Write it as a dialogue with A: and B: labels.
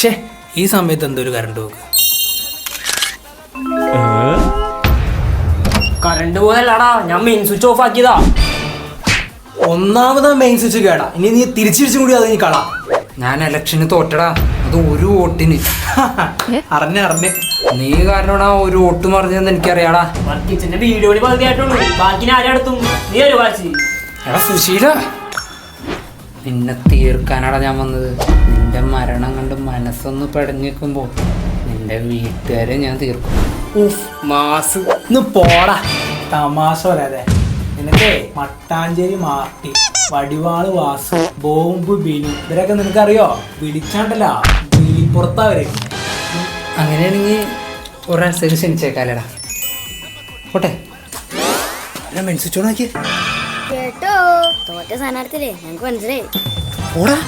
A: ഷേ ഈ സമയത്ത് എന്തൊരു കറണ്ട് പോക്ക്.
B: കറണ്ട് പോയല്ലടാ, ഞാൻ മെയിൻ സ്വിച്ച് ഓഫ് ആക്കിയതാ.
A: ഒന്നാമതാ മെയിൻ സ്വിച്ച് കേടാ, ഇനി നീ തിരിച്ചും കൂടി അത് നീ കളാ.
C: ഞാൻ ഇലക്ഷന് തോറ്റടാ, അത് ഒരു വോട്ടിന്.
A: അറിഞ്ഞ്
C: നീ കാരണമാണ് ആ ഒരു വോട്ട് മറിഞ്ഞതെന്ന് എനിക്കറിയാടാ.
B: വർക്കിച്ചിന്റെ വീഡിയോ പകുതിയായിട്ടുള്ളൂ, ബാക്കി ആരെടുത്തും നീ ഒരു വാശി.
C: എടാ സുശീല, നിന്നെ തീർക്കാനാടാ ഞാൻ വന്നത്. നിന്റെ മരണം കണ്ട് മനസ്സൊന്ന് പെടഞ്ഞു നിൽക്കുമ്പോൾ നിന്റെ വീട്ടുകാരെ ഞാൻ തീർക്കും.
A: മാസ് ഇന്ന് പോടാ, തമാശ വരാതെ. നിനക്കേ മട്ടാഞ്ചേരി മാർട്ടി, വടിവാള് വാസു, ബോംബ് ബിനു ഇവരൊക്കെ നിനക്കറിയോ? വിളിച്ചാണ്ടല്ല വിളിപ്പുറത്താ വരെ.
C: അങ്ങനെയാണെങ്കിൽ ഒരാഴ്ച ക്ഷണിച്ചേക്കാലടാ. പോട്ടെ.
A: മെൻസിച്ചോണാക്കിയേ
D: കേട്ടോ, തോറ്റ സ്ഥാനാർത്ഥിയില്ലേ ഞങ്ങക്ക് മനസ്സിലായി.
A: പോടാ.